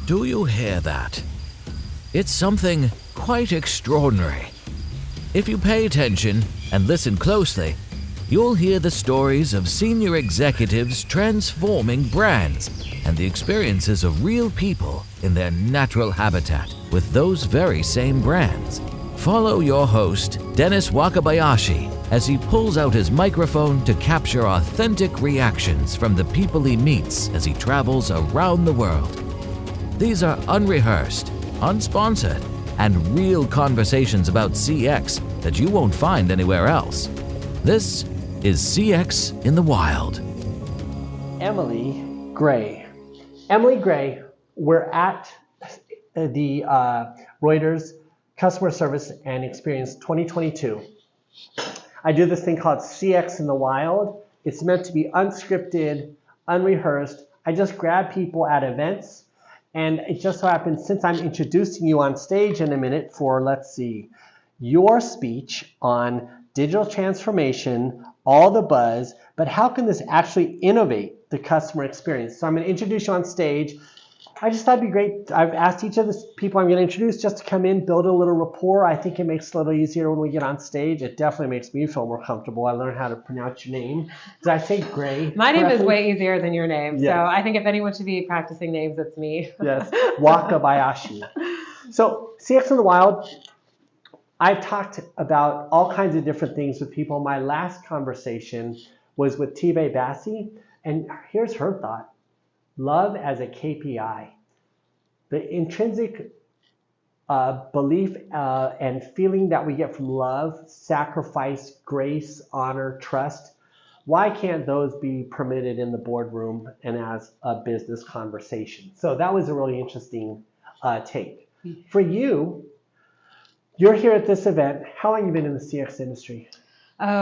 Do you hear that? It's something quite extraordinary. If you pay attention and listen closely, you'll hear the stories of senior executives transforming brands and the experiences of real people in their natural habitat with those very same brands. Follow your host, Dennis Wakabayashi, as he pulls out his microphone to capture authentic reactions from the people he meets as he travels around the world. These are unrehearsed, unsponsored, and real conversations about CX that you won't find anywhere else. This is CX in the Wild. Emily Gray. Emily Gray, we're at the Reuters Customer Service and Experience 2022. I do this thing called CX in the Wild. It's meant to be unscripted, unrehearsed. I just grab people at events. And it just so happens, since I'm introducing you on stage in a minute for, let's see, your speech on digital transformation, all the buzz, but how can this actually innovate the customer experience? So I'm going to introduce you on stage. I just thought it'd be great. I've asked each of the people I'm going to introduce just to come in, build a little rapport. I think it makes it a little easier when we get on stage. It definitely makes me feel more comfortable. I learned how to pronounce your name. Did I say Gray? My name is way easier than your name. Yes. So I think if anyone should be practicing names, it's me. Yes, Wakabayashi. So CX in the Wild, I've talked about all kinds of different things with people. My last conversation was with Tibe Bassi, and here's her thought. Love as a KPI. The intrinsic belief and feeling that we get from love, sacrifice, grace, honor, trust, why can't those be permitted in the boardroom and as a business conversation? So that was a really interesting take. For you, you're here at this event. How long have you been in the CX industry? Going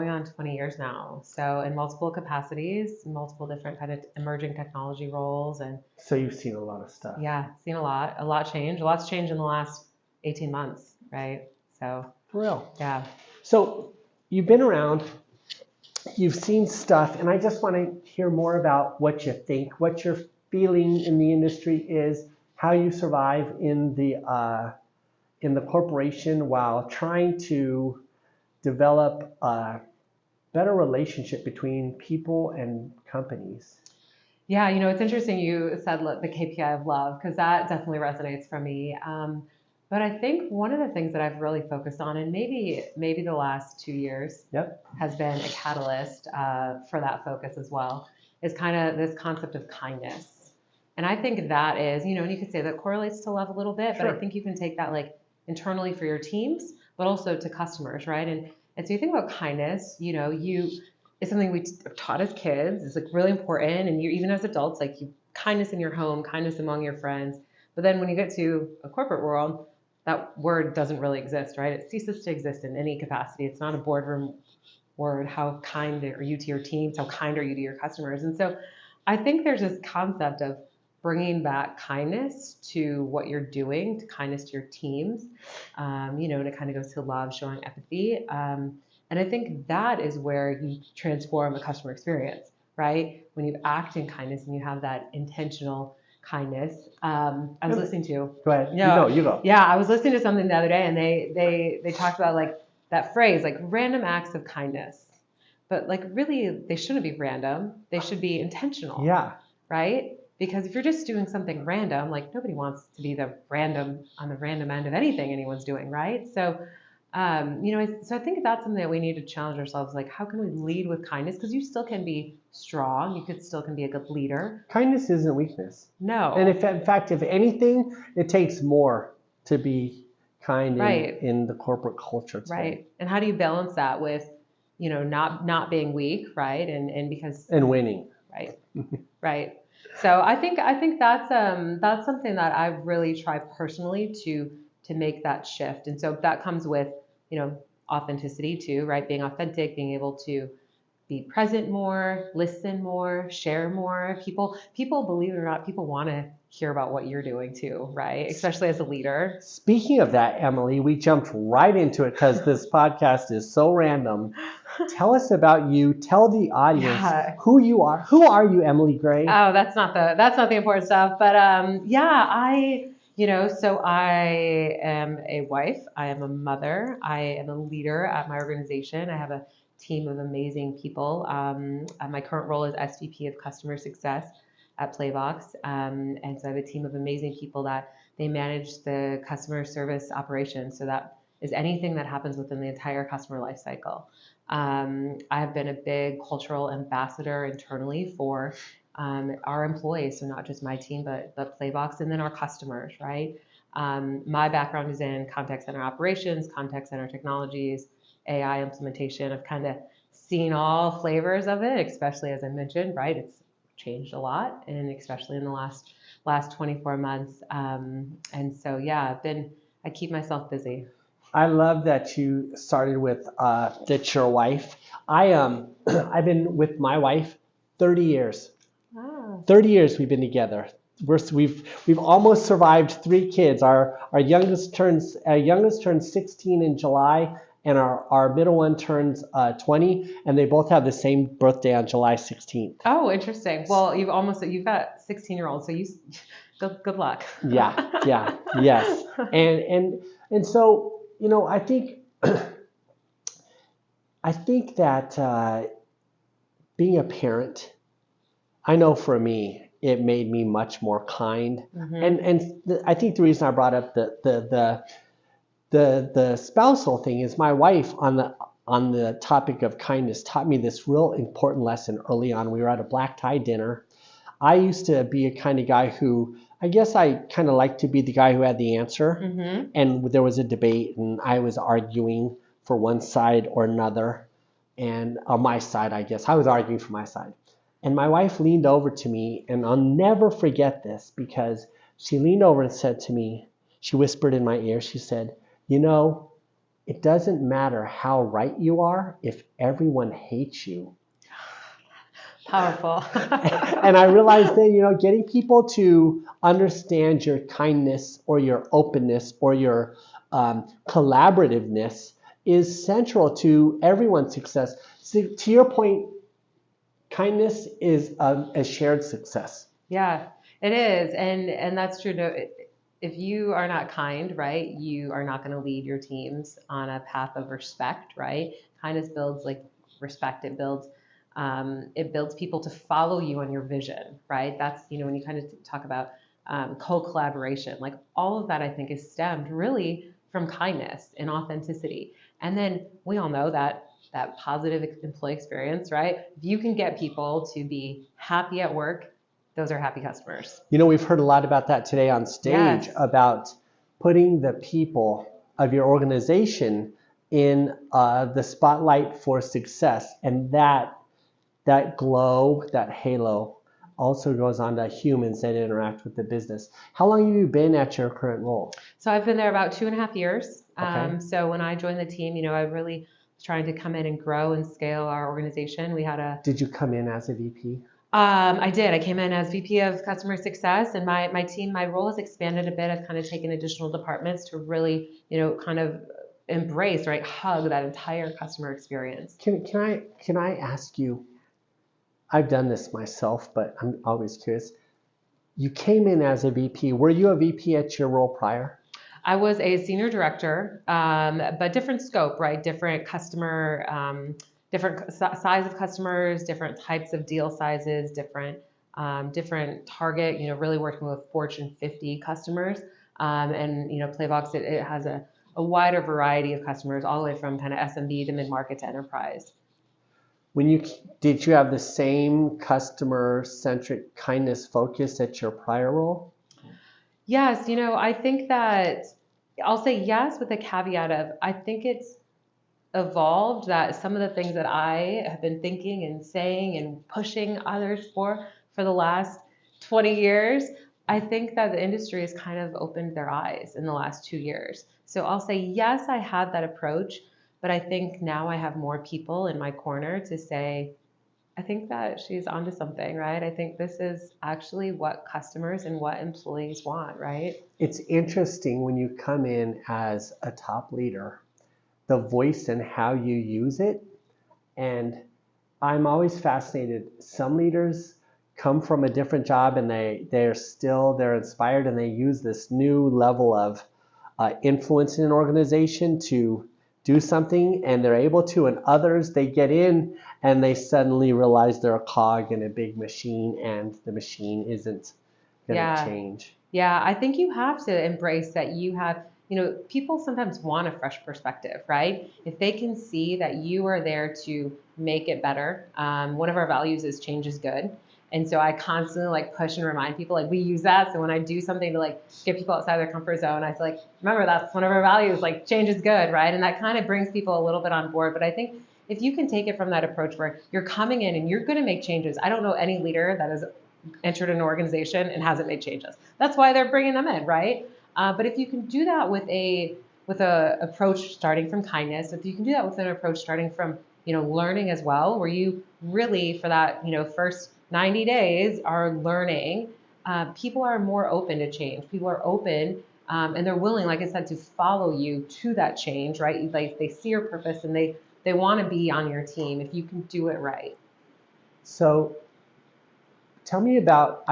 on 20 years now. So in multiple capacities, multiple different kind of emerging technology roles. And so you've seen a lot of stuff. Yeah, seen a lot change. A lot's changed in the last 18 months, right? So for real. Yeah. So you've been around, you've seen stuff, and I just want to hear more about what you think, what your feeling in the industry is, how you survive in the corporation while trying to develop a better relationship between people and companies. Yeah, it's interesting you said the KPI of love, because that definitely resonates for me. But I think one of the things that I've really focused on, and maybe the last 2 years has been a catalyst for that focus as well, is kind of this concept of kindness. And I think that is, and you could say that correlates to love a little bit, but I think you can take that internally for your teams, but also to customers, right? And so you think about kindness, it's something we are taught as kids. It's really important, and you even as adults, kindness in your home, kindness among your friends. But then when you get to a corporate world, that word doesn't really exist, right? It ceases to exist in any capacity. It's not a boardroom word. How kind are you to your teams? How kind are you to your customers? And so I think there's this concept of bringing back kindness to what you're doing, to kindness to your teams, and it kind of goes to love, showing empathy. And I think that is where you transform a customer experience, right? When you act in kindness and you have that intentional kindness. I was listening to. Go ahead. You go. Yeah, I was listening to something the other day, and they talked about that phrase, random acts of kindness. But really, they shouldn't be random. They should be intentional. Yeah. Right? Because if you're just doing something random, nobody wants to be on the random end of anything anyone's doing, right? So, so I think that's something that we need to challenge ourselves. How can we lead with kindness? Because you still can be strong. You still can be a good leader. Kindness isn't weakness. No. And in fact, if anything, it takes more to be kind in the corporate culture today. Right. And how do you balance that with, not being weak, right? And winning. Right. Right. So I think that's something that I've really tried personally to make that shift. And so that comes with, authenticity too, right? Being authentic, being able to be present more, listen more, share more. People, believe it or not, people want to hear about what you're doing too, right? Especially as a leader. Speaking of that, Emily, we jumped right into it because this podcast is so random. Tell us about you. Tell the audience who you are. Who are you, Emily Gray? Oh, that's not the important stuff. But so I am a wife. I am a mother. I am a leader at my organization. I have a team of amazing people. My current role is SVP of Customer Success at Playvox, and so I have a team of amazing people that they manage the customer service operations. So that is anything that happens within the entire customer life cycle. I have been a big cultural ambassador internally for our employees, so not just my team, but Playvox, and then our customers, right? My background is in contact center operations, contact center technologies, AI implementation. I've kind of seen all flavors of it, especially as I mentioned, right? It's changed a lot, and especially in the last 24 months. And so, yeah, I keep myself busy. I love that you started with that your wife. I've been with my wife 30 years. Wow. 30 years we've been together. We've almost survived 3 kids. Our youngest turns 16 in July, and our middle one turns 20, and they both have the same birthday on July 16th. Oh, interesting. Well, you've got 16-year-olds, so good luck. Yeah, yes, and so I think that being a parent, I know for me, it made me much more kind. And I think the reason I brought up the spousal thing is my wife on the topic of kindness taught me this real important lesson early on. We were at a black tie dinner. I used to be a kind of guy who, I guess I kind of like to be the guy who had the answer. And there was a debate and I was arguing for one side or another. And on my side, I guess I was arguing for my side. And my wife leaned over to me, and I'll never forget this because she leaned over and said to me, she whispered in my ear, she said, it doesn't matter how right you are if everyone hates you. Powerful. And I realized then, getting people to understand your kindness or your openness or your collaborativeness is central to everyone's success. So, to your point, kindness is a shared success. Yeah, it is. And that's true. If you are not kind, right, you are not going to lead your teams on a path of respect, right? Kindness builds like respect. It builds people to follow you on your vision, right? That's, when you kind of talk about co-collaboration, like all of that I think is stemmed really from kindness and authenticity. And then we all know that positive employee experience, right? If you can get people to be happy at work, those are happy customers. We've heard a lot about that today on stage, about putting the people of your organization in the spotlight for success. And that glow, that halo, also goes on to humans that interact with the business. How long have you been at your current role? So I've been there about 2.5 years. Okay. So when I joined the team, I really was trying to come in and grow and scale our organization. Did you come in as a VP? I did. I came in as VP of Customer Success, and my team, my role has expanded a bit. I've kind of taken additional departments to really, kind of embrace, right, hug that entire customer experience. Can I ask you? I've done this myself, but I'm always curious. You came in as a VP. Were you a VP at your role prior? I was a senior director, but different scope, right? Different customer. Different size of customers, different types of deal sizes, different target, really working with Fortune 50 customers. And Playvox, it has a wider variety of customers, all the way from kind of SMB to mid-market to enterprise. Did you have the same customer-centric kindness focus at your prior role? Yes, I think that I'll say yes with a caveat of I think it's evolved, that some of the things that I have been thinking and saying and pushing others for the last 20 years, I think that the industry has kind of opened their eyes in the last 2 years. So I'll say, yes, I had that approach, but I think now I have more people in my corner to say, I think that she's onto something, right? I think this is actually what customers and what employees want, right? It's interesting when you come in as a top leader, the voice and how you use it. And I'm always fascinated. Some leaders come from a different job and they're inspired and they use this new level of influence in an organization to do something, and they're able to. And others, they get in and they suddenly realize they're a cog in a big machine, and the machine isn't going to Yeah. change. Yeah, I think you have to embrace that you have, people sometimes want a fresh perspective, right? If they can see that you are there to make it better, one of our values is change is good. And so I constantly like push and remind people, like we use that. So when I do something to like get people outside their comfort zone, I feel like, remember that's one of our values, like change is good, right? And that kind of brings people a little bit on board. But I think if you can take it from that approach where you're coming in and you're going to make changes, I don't know any leader that has entered an organization and hasn't made changes. That's why they're bringing them in, right? But if you can do that with a approach starting from kindness, if you can do that with an approach starting from learning as well, where you really for that first 90 days are learning, people are more open to change. People are open and they're willing, like I said, to follow you to that change, right? Like they see your purpose and they want to be on your team if you can do it right. So tell me about,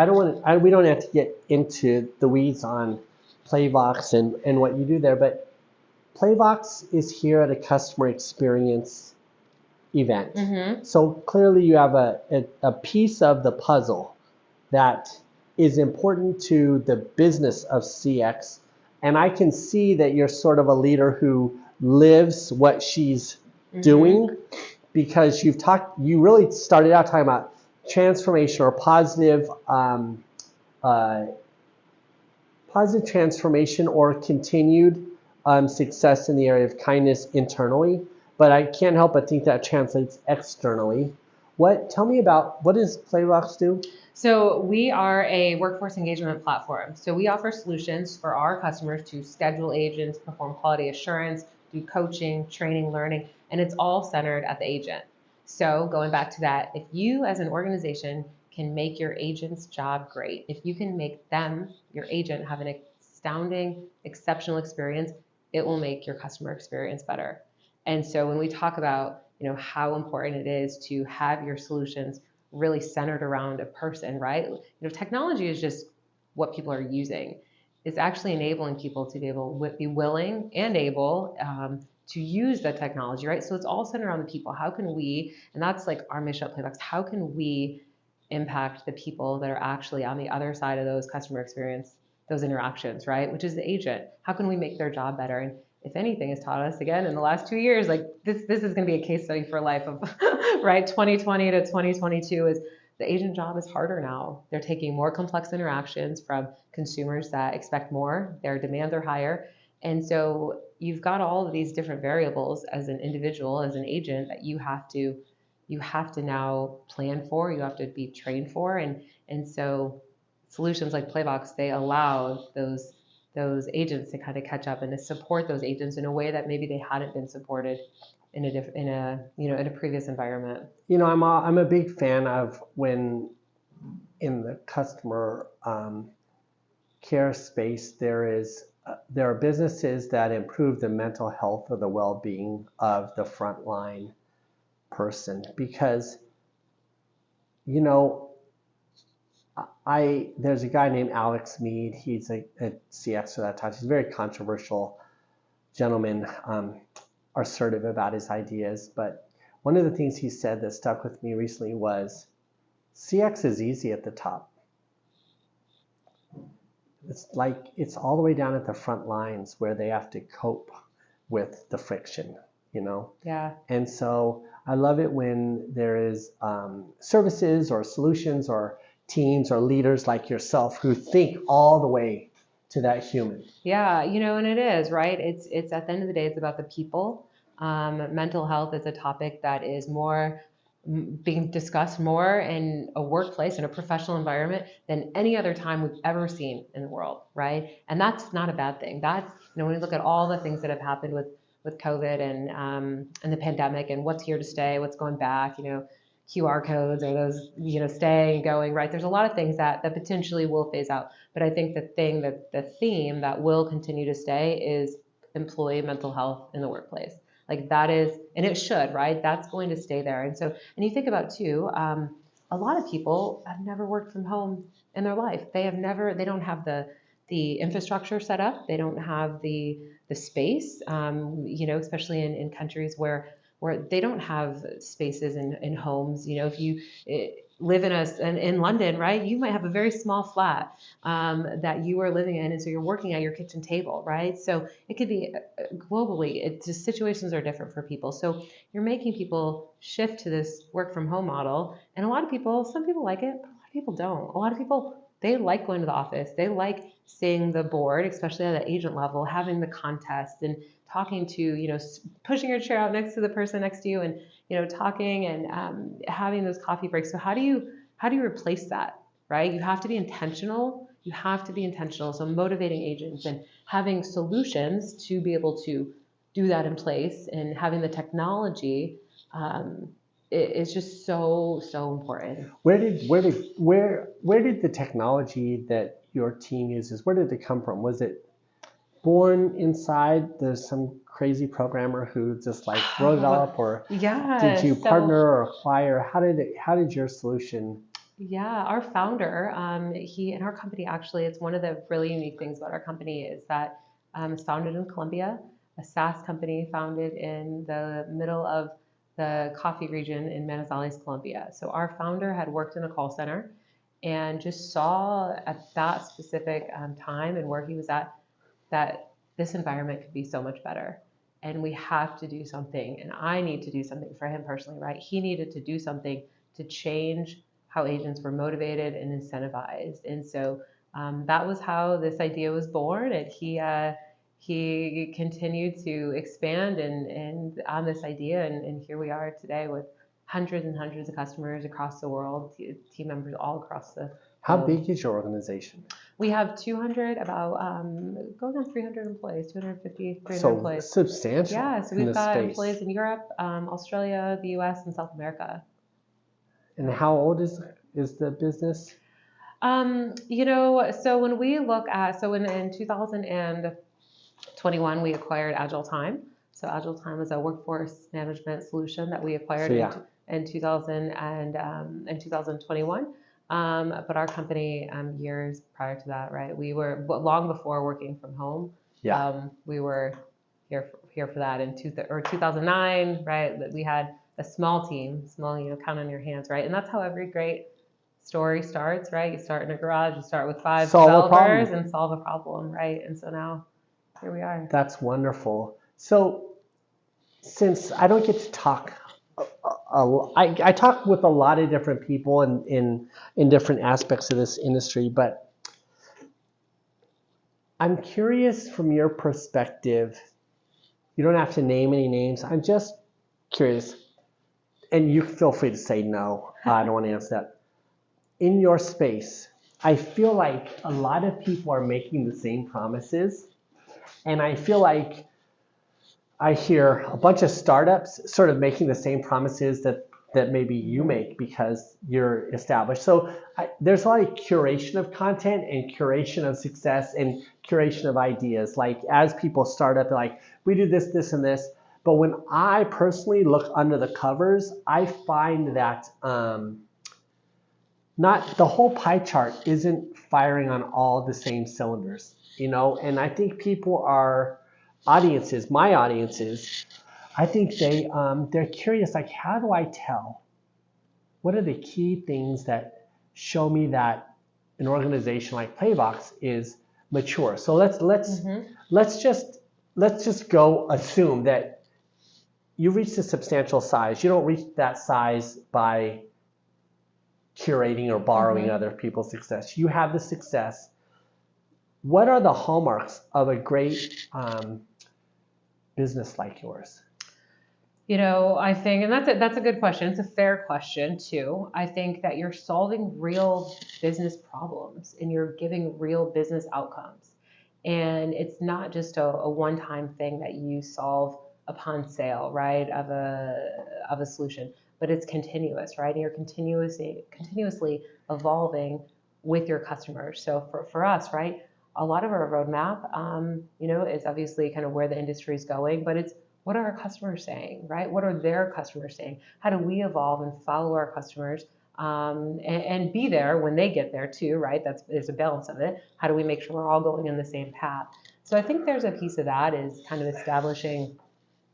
we don't have to get into the weeds on Playvox and what you do there, but Playvox is here at a customer experience event. Mm-hmm. So clearly you have a piece of the puzzle that is important to the business of CX. And I can see that you're sort of a leader who lives what she's doing, because you really started out talking about transformation or uh, positive transformation or continued success in the area of kindness internally. But I can't help but think that translates externally. Tell me about, what does Playvox do? So we are a workforce engagement platform. So we offer solutions for our customers to schedule agents, perform quality assurance, do coaching, training, learning, and it's all centered at the agent. So going back to that, if you as an organization can make your agent's job great, if you can make them, your agent, have an astounding, exceptional experience, it will make your customer experience better. And so when we talk about, how important it is to have your solutions really centered around a person, right? Technology is just what people are using. It's actually enabling people to be willing and able to use the technology, right? So it's all centered around the people. How can we, and that's like our mission at Playbox, how can we impact the people that are actually on the other side of those customer experience, those interactions, right? Which is the agent. How can we make their job better? And if anything has taught us again in the last 2 years, like this is going to be a case study for life of right 2020 to 2022 is the agent job is harder now. They're taking more complex interactions from consumers that expect more, their demands are higher. And so you've got all of these different variables as an individual, as an agent, that you have to now plan for, you have to be trained for. And so solutions like Playbox, they allow those agents to kind of catch up and to support those agents in a way that maybe they hadn't been supported in a previous environment. I'm a big fan of when in the customer care space there are businesses that improve the mental health or the well-being of the frontline person, because you know there's a guy named Alex Mead. He's a CXer that talks. He's a very controversial gentleman, assertive about his ideas. But one of the things he said that stuck with me recently was, CX is easy at the top. It's all the way down at the front lines where they have to cope with the friction, Yeah. And so I love it when there is services or solutions or teams or leaders like yourself who think all the way to that human. Yeah, and it is, right? It's at the end of the day, it's about the people. Mental health is a topic that is more being discussed more in a workplace, in a professional environment than any other time we've ever seen in the world, right? And that's not a bad thing. That's, when you look at all the things that have happened with COVID and the pandemic and what's here to stay, what's going back, QR codes or those, staying and going, right? There's a lot of things that potentially will phase out. But I think the theme that will continue to stay is employee mental health in the workplace. Like that is, and it should, right? That's going to stay there. And so, and you think about too, a lot of people have never worked from home in their life. They don't have the infrastructure set up. They don't have the space, especially in countries where they don't have spaces in homes. If you live in London, right, you might have a very small flat that you are living in, and so you're working at your kitchen table, right? So it could be globally. It just situations are different for people. So you're making people shift to this work from home model, and some people like it, but a lot of people don't. A lot of people, they like going to the office. They like seeing the board, especially at the agent level, having the contest and talking to, pushing your chair out next to the person next to you and, talking and having those coffee breaks. So how do you replace that, right? You have to be intentional. So motivating agents and having solutions to be able to do that in place and having the technology is just so important. Where did the technology that your team uses, where did it come from? Was it born inside? There's some crazy programmer who just like wrote it up, or did you partner or acquire? How did your solution? Yeah, our founder, he in our company, actually, it's one of the really unique things about our company is that it's founded in Colombia, a SaaS company founded in the middle of the coffee region in Manizales, Colombia. So our founder had worked in a call center and just saw at that specific time and where he was at that this environment could be so much better. And we have to do something. And I need to do something for him personally, right? He needed to do something to change how agents were motivated and incentivized. And so that was how this idea was born. And he continued to expand and on this idea. And here we are today with hundreds and hundreds of customers across the world, team members all across the How big is your organization? We have 200, going on 300 employees, 250, 300 So employees. Substantial. Yeah, so we've got space. employees in Europe, Australia, the US, and South America. And how old is the business? So when we look at, in 2021, we acquired Agile Time. So Agile Time is a workforce management solution that we acquired in 2021. But our company, years prior to that, right? We were long before working from home. Yeah. We were here for that in 2009, right? That we had a small team, count on your hands, right? And that's how every great story starts, right? You start in a garage, you start with 5 developers and solve a problem, right? And so now here we are. That's wonderful. So since I don't get to talk, I talk with a lot of different people in different aspects of this industry, but I'm curious from your perspective. You don't have to name any names. I'm just curious, and you feel free to say no. I don't want to answer that. In your space, I feel like a lot of people are making the same promises, and I feel like I hear a bunch of startups sort of making the same promises that maybe you make because you're established. So there's a lot of curation of content and curation of success and curation of ideas. Like as people start up, they're like, we do this, this, and this. But when I personally look under the covers, I find that not the whole pie chart isn't firing on all the same cylinders, and I think people are my audiences, I think they're curious, like, how do I tell? What are the key things that show me that an organization like Playvox is mature? So let's just go assume that you reached a substantial size. You don't reach that size by curating or borrowing other people's success. You have the success. What are the hallmarks of a great business like yours? I think, and that's a good question. It's a fair question too. I think that you're solving real business problems and you're giving real business outcomes. And it's not just a one-time thing that you solve upon sale, right, of a solution. but it's continuous, right? And you're continuously evolving with your customers. So for us, right, a lot of our roadmap, is obviously kind of where the industry is going, but it's what are our customers saying, right? What are their customers saying? How do we evolve and follow our customers, and be there when they get there too, right? There's a balance of it. How do we make sure we're all going in the same path? So I think there's a piece of that is kind of establishing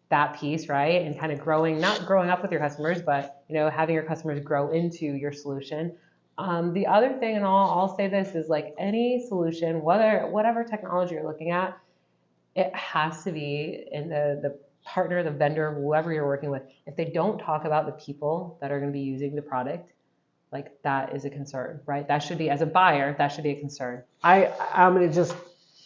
that piece, right? And kind of not growing up with your customers, but having your customers grow into your solution. The other thing, and I'll say this, is like any solution, whatever technology you're looking at, it has to be in the partner, the vendor, whoever you're working with. If they don't talk about the people that are going to be using the product, like that is a concern, right? That should be, as a buyer, that should be a concern. I'm going to just,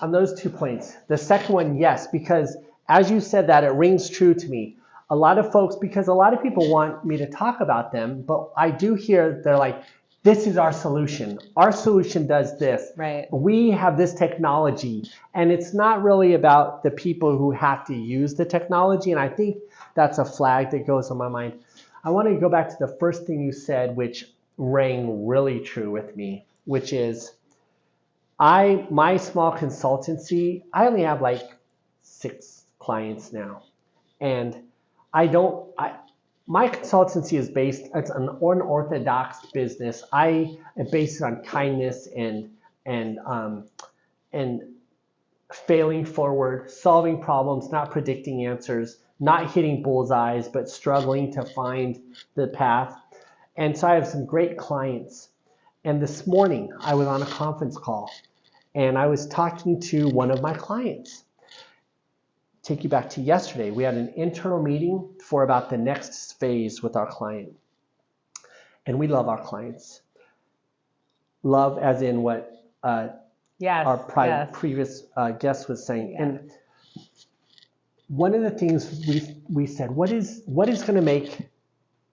on those 2 points, the second one, yes, because as you said that, it rings true to me. A lot of folks, because a lot of people want me to talk about them, but I do hear they're like, this is our solution. Our solution does this. Right. We have this technology. And it's not really about the people who have to use the technology. And I think that's a flag that goes on my mind. I want to go back to the first thing you said, which rang really true with me, which is my small consultancy, I only have like 6 clients now. And my consultancy is it's an unorthodox business. I am based on kindness and failing forward, solving problems, not predicting answers, not hitting bullseyes, but struggling to find the path. And so I have some great clients. And this morning I was on a conference call and I was talking to one of my clients. Take you back to yesterday. We had an internal meeting for about the next phase with our client. And we love our clients. Love as in what previous guest was saying. Yes. And one of the things we said, what is going to make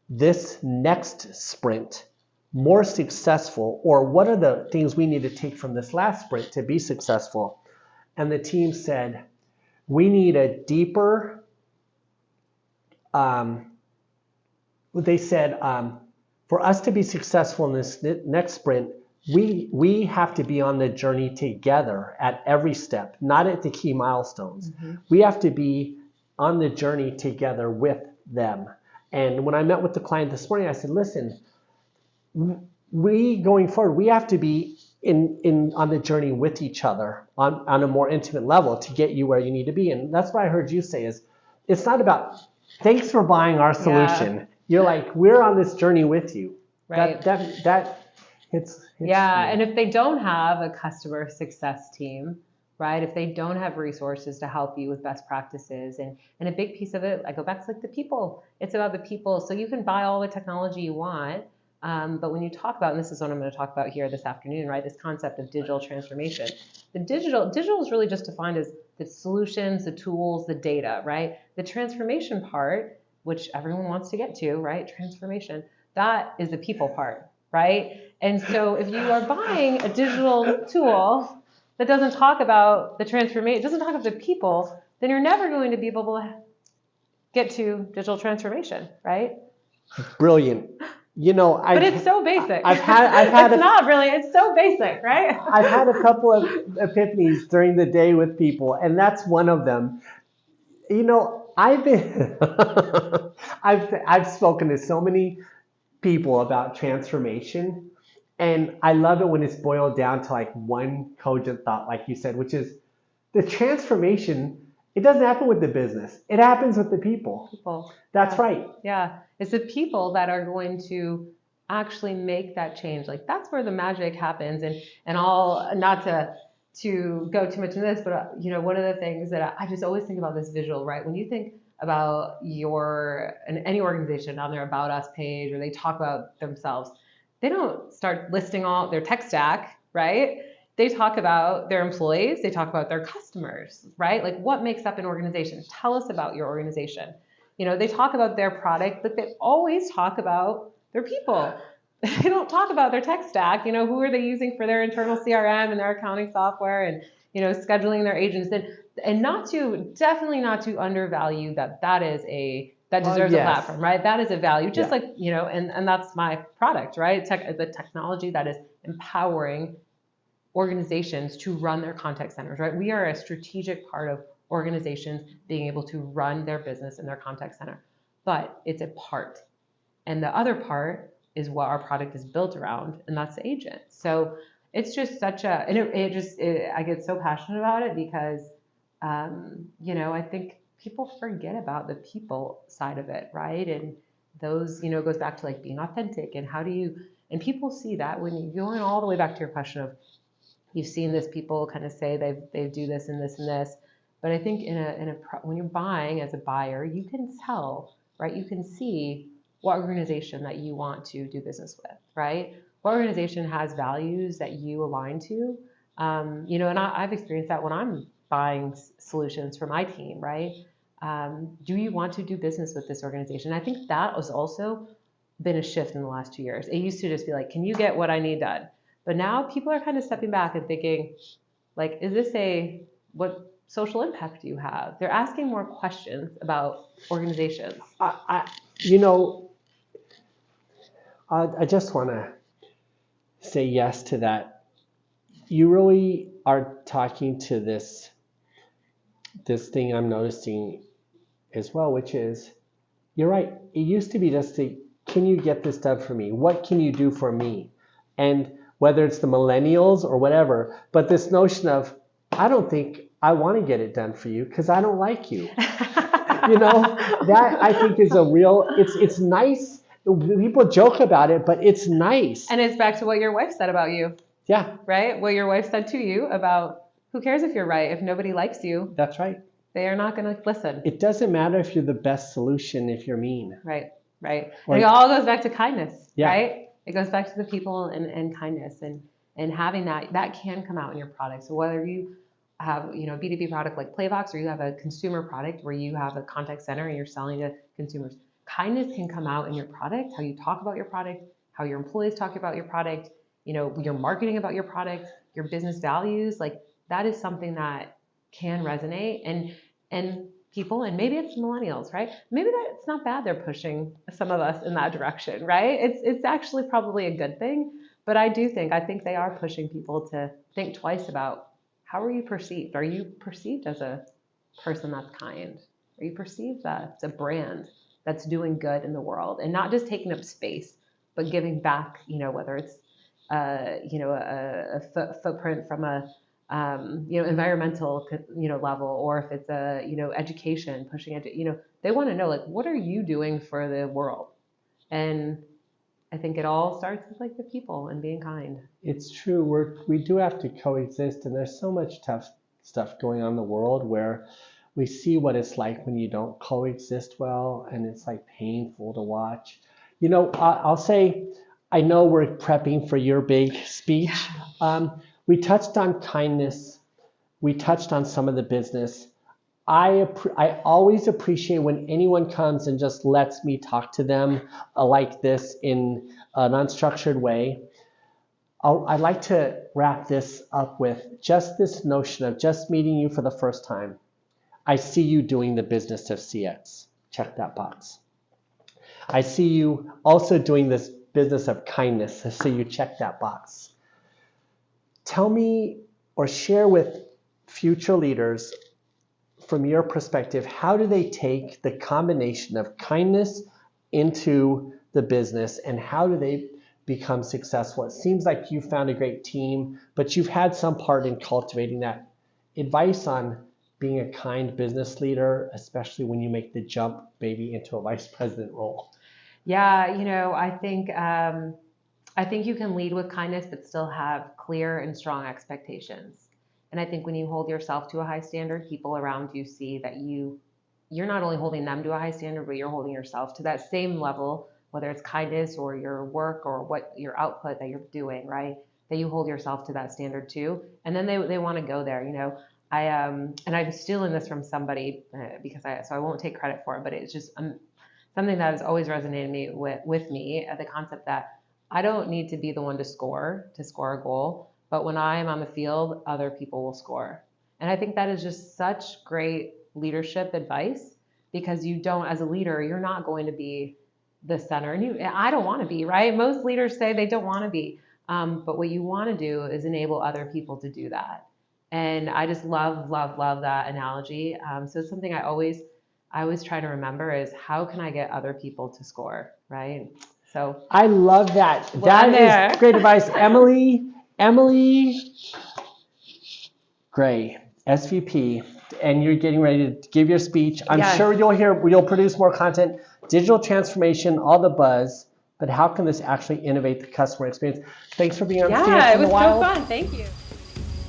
this next sprint more successful, or what are the things we need to take from this last sprint to be successful? And the team said, we need a deeper, they said, for us to be successful in this next sprint, we have to be on the journey together at every step, not at the key milestones. Mm-hmm. We have to be on the journey together with them. And when I met with the client this morning, I said, listen, going forward, we have to be on the journey with each other on a more intimate level to get you where you need to be. And that's what I heard you say is, it's not about, thanks for buying our solution. Yeah. You're like, we're on this journey with you. Right. It's and if they don't have a customer success team, right? If they don't have resources to help you with best practices, and a big piece of it, I go back to like the people. It's about the people. So you can buy all the technology you want, but when you talk about, and this is what I'm going to talk about here this afternoon, right? This concept of digital transformation. The digital is really just defined as the solutions, the tools, the data, right? The transformation part, which everyone wants to get to, right? Transformation, that is the people part, right? And so if you are buying a digital tool that doesn't talk about the transformation, doesn't talk about the people, then you're never going to be able to get to digital transformation, right? Brilliant. But it's so basic. It's so basic, right? I've had a couple of epiphanies during the day with people, and that's one of them. I've spoken to so many people about transformation, and I love it when it's boiled down to like one cogent thought, like you said, which is the transformation. It doesn't happen with the business. It happens with the people. That's right. Yeah. It's the people that are going to actually make that change. Like that's where the magic happens. And I'll, not to go too much into this, but one of the things that I just always think about this visual, right? When you think about any organization on their About Us page, or they talk about themselves, they don't start listing all their tech stack, right? They talk about their employees, they talk about their customers, right? Like what makes up an organization? Tell us about your organization. They talk about their product, but they always talk about their people. They don't talk about their tech stack. Who are they using for their internal CRM and their accounting software, and scheduling their agents, and definitely not to undervalue that is a that deserves a Yes. platform, right? That is a value, just Yeah. like, and that's my product, right? The technology that is empowering organizations to run their contact centers, right? We are a strategic part of organizations being able to run their business in their contact center, but it's a part. And the other part is what our product is built around, and that's the agent. So it's just such a, and I get so passionate about it because, I think people forget about the people side of it, right? And those, goes back to like being authentic and and people see that when you're going all the way back to your question of, you've seen this, people kind of say they do this and this and this, but I think when you're buying as a buyer, you can tell, right? You can see what organization that you want to do business with, right? What organization has values that you align to, and I've experienced that when I'm buying solutions for my team, right? Do you want to do business with this organization? I think that has also been a shift in the last 2 years. It used to just be like, can you get what I need done? But now people are kind of stepping back and thinking, like, what social impact do you have? They're asking more questions about organizations. You know, I just want to say yes to that. You really are talking to this thing I'm noticing as well, which is, you're right. It used to be just can you get this done for me? What can you do for me? And whether it's the millennials or whatever, but this notion of, I don't think I want to get it done for you because I don't like you. That I think is a real, it's nice. People joke about it, but it's nice. And it's back to what your wife said about you. Yeah. Right? What your wife said to you about, who cares if you're right? If nobody likes you, That's right. they are not going to listen. It doesn't matter if you're the best solution if you're mean. Right. And it all goes back to kindness, Yeah. right? It goes back to the people and kindness and having that can come out in your product. So whether you have, a B2B product like Playvox, or you have a consumer product where you have a contact center and you're selling to consumers, kindness can come out in your product, how you talk about your product, how your employees talk about your product, your marketing about your product, your business values. Like, that is something that can resonate and people, and maybe it's millennials, right? Maybe that's not bad. They're pushing some of us in that direction, right? It's actually probably a good thing. But I think they are pushing people to think twice about, how are you perceived? Are you perceived as a person that's kind? Are you perceived as a brand that's doing good in the world and not just taking up space, but giving back? Whether it's a footprint from a environmental level, or if it's education, pushing they want to know, like, what are you doing for the world? And I think it all starts with like the people and being kind. It's true. We do have to coexist, and there's so much tough stuff going on in the world where we see what it's like when you don't coexist well, and it's like painful to watch. I'll say, I know we're prepping for your big speech. We touched on kindness. We touched on some of the business. I always appreciate when anyone comes and just lets me talk to them like this in an unstructured way. I'd like to wrap this up with just this notion of just meeting you for the first time. I see you doing the business of CX. Check that box. I see you also doing this business of kindness. So you check that box. Tell me, or share with future leaders, from your perspective, how do they take the combination of kindness into the business, and how do they become successful? It seems like you found a great team, but you've had some part in cultivating that. Advice on being a kind business leader, especially when you make the jump maybe into a vice president role. Yeah, I think you can lead with kindness, but still have clear and strong expectations. And I think when you hold yourself to a high standard, people around you see that you're not only holding them to a high standard, but you're holding yourself to that same level, whether it's kindness or your work or what your output that you're doing, right? That you hold yourself to that standard too. And then they want to go there, and I'm stealing this from somebody so I won't take credit for it, but it's just something that has always resonated with me, the concept that I don't need to be the one to score a goal, but when I am on the field, other people will score. And I think that is just such great leadership advice, because you don't, as a leader, you're not going to be the center. And I don't want to be, right? Most leaders say they don't want to be. But what you want to do is enable other people to do that. And I just love that analogy. So it's something I always try to remember is how can I get other people to score, right? So I love that. Well, That is great advice. Emily Gray, SVP, and you're getting ready to give your speech. I'm Yes. sure you'll produce more content, digital transformation, all the buzz, but how can this actually innovate the customer experience? Thanks for being on Stand yeah, in it the was Wild. so fun. Thank you.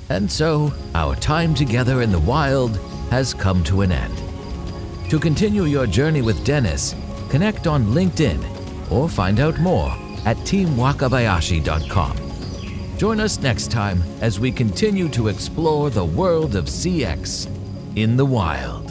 And so, our time together in the wild has come to an end. To continue your journey with Dennis, connect on LinkedIn or find out more at teamwakabayashi.com. Join us next time as we continue to explore the world of CX in the wild.